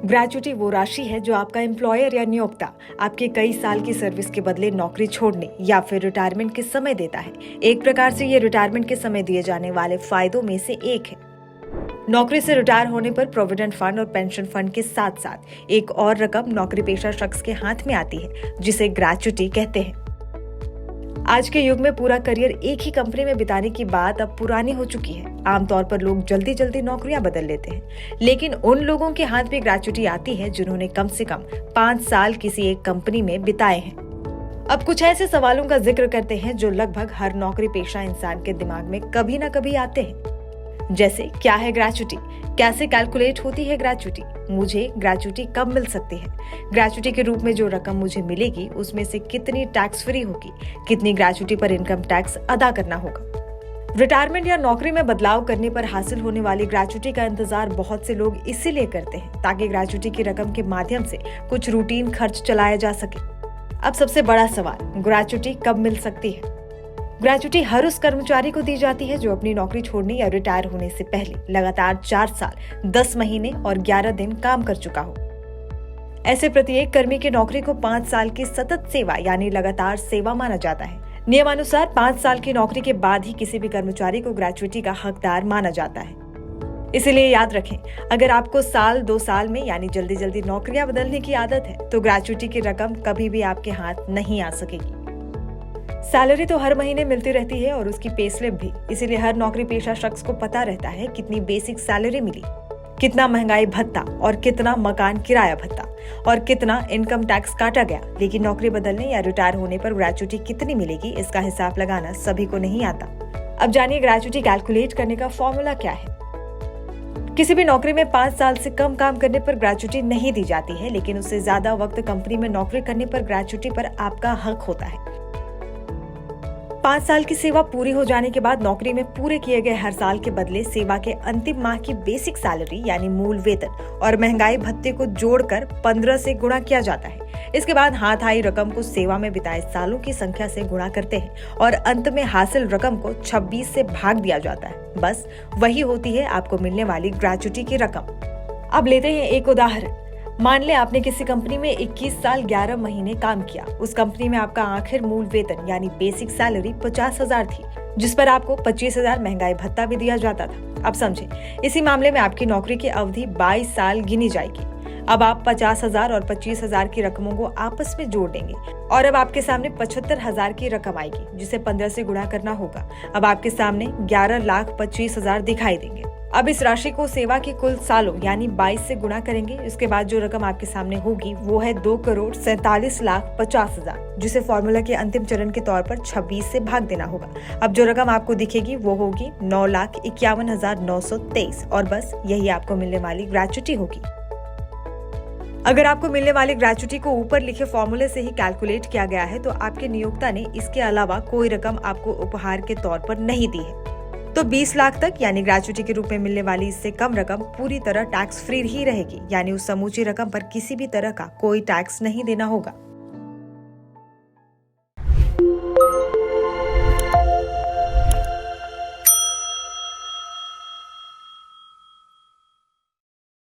Gratuity वो राशि है जो आपका एम्प्लॉयर या नियोक्ता आपके कई साल की सर्विस के बदले नौकरी छोड़ने या फिर रिटायरमेंट के समय देता है। एक प्रकार से ये रिटायरमेंट के समय दिए जाने वाले फायदों में से एक है। नौकरी से रिटायर होने पर प्रोविडेंट फंड और पेंशन फंड के साथ साथ एक और रकम नौकरी पेशा शख्स के हाथ में आती है, जिसे ग्रेच्युटी कहते हैं। आज के युग में पूरा करियर एक ही कंपनी में बिताने की बात अब पुरानी हो चुकी है। आमतौर पर लोग जल्दी जल्दी नौकरियां बदल लेते हैं, लेकिन उन लोगों के हाथ भी ग्रेच्युटी आती है जिन्होंने कम से कम 5 साल किसी एक कंपनी में बिताए हैं। अब कुछ ऐसे सवालों का जिक्र करते हैं जो लगभग हर नौकरी पेशा इंसान के दिमाग में कभी ना कभी आते हैं। जैसे, क्या है ग्रेच्युटी, कैसे कैलकुलेट होती है ग्रेच्युटी, मुझे ग्रेच्युटी कब मिल सकती है, ग्रेच्युटी के रूप में जो रकम मुझे मिलेगी उसमें से कितनी टैक्स फ्री होगी, कितनी ग्रेच्युटी पर इनकम टैक्स अदा करना होगा। रिटायरमेंट या नौकरी में बदलाव करने पर हासिल होने वाली ग्रेच्युटी का इंतजार बहुत से लोग इसीलिए करते हैं ताकि ग्रेच्युटी की रकम के माध्यम से कुछ रूटीन खर्च चलाया जा सके। अब सबसे बड़ा सवाल, ग्रेच्युटी कब मिल सकती है? ग्रेच्युटी हर उस कर्मचारी को दी जाती है जो अपनी नौकरी छोड़ने या रिटायर होने से पहले लगातार 4 साल 10 महीने और 11 दिन काम कर चुका हो। ऐसे प्रत्येक कर्मी की नौकरी को 5 साल की सतत सेवा यानी लगातार सेवा माना जाता है। नियमानुसार 5 साल की नौकरी के बाद ही किसी भी कर्मचारी को ग्रेच्युटी का हकदार माना जाता है। इसलिए याद रखें, अगर आपको साल 2 साल में यानी जल्दी जल्दी नौकरियां बदलने की आदत है तो ग्रेच्युटी की रकम कभी भी आपके हाथ नहीं आ सकेगी। सैलरी तो हर महीने मिलती रहती है और उसकी पे स्लिप भी, इसीलिए हर नौकरी पेशा शख्स को पता रहता है कितनी बेसिक सैलरी मिली, कितना महंगाई भत्ता और कितना मकान किराया भत्ता और कितना इनकम टैक्स काटा गया। लेकिन नौकरी बदलने या रिटायर होने पर ग्रेच्युटी कितनी मिलेगी, इसका हिसाब लगाना सभी को नहीं आता। अब जानिए ग्रेच्युटी कैलकुलेट करने का फॉर्मूला क्या है। किसी भी नौकरी में 5 साल से कम काम करने पर ग्रेच्युटी नहीं दी जाती है, लेकिन उससे ज्यादा वक्त कंपनी में नौकरी करने पर ग्रेच्युटी पर आपका हक होता है। 5 साल की सेवा पूरी हो जाने के बाद नौकरी में पूरे किए गए हर साल के बदले सेवा के अंतिम माह की बेसिक सैलरी यानी मूल वेतन और महंगाई भत्ते को जोड़कर 15 से गुणा किया जाता है। इसके बाद हाथ आई रकम को सेवा में बिताए सालों की संख्या से गुणा करते हैं और अंत में हासिल रकम को 26 से भाग दिया जाता है। बस वही होती है आपको मिलने वाली ग्रेच्युटी की रकम। अब लेते हैं एक उदाहरण। मान ले आपने किसी कंपनी में 21 साल 11 महीने काम किया। उस कंपनी में आपका आखिर मूल वेतन यानी बेसिक सैलरी 50,000 थी, जिस पर आपको 25,000 महंगाई भत्ता भी दिया जाता था। अब समझे, इसी मामले में आपकी नौकरी की अवधि 22 साल गिनी जाएगी। अब आप 50,000 और 25,000 की रकमों को आपस में जोड़ देंगे और अब आपके सामने 75,000 की रकम आएगी, जिसे 15 से गुणा करना होगा। अब आपके सामने 11,25,000 दिखाई देंगे। अब इस राशि को सेवा के कुल सालों यानी 22 से गुणा करेंगे। इसके बाद जो रकम आपके सामने होगी वो है 2,47,50,000, जिसे फॉर्मूला के अंतिम चरण के तौर पर 26 से भाग देना होगा। अब जो रकम आपको दिखेगी वो होगी 9,51,923 और बस यही आपको मिलने वाली ग्रेच्युटी होगी। अगर आपको मिलने वाली ग्रेच्युटी को ऊपर लिखे फॉर्मूले से ही कैलकुलेट किया गया है तो आपके नियोक्ता ने इसके अलावा कोई रकम आपको उपहार के तौर पर नहीं दी है, तो 20 लाख तक यानी ग्रेच्युटी के रूप में मिलने वाली इससे कम रकम पूरी तरह टैक्स फ्री ही रहेगी, यानी उस समूची रकम पर किसी भी तरह का कोई टैक्स नहीं देना होगा।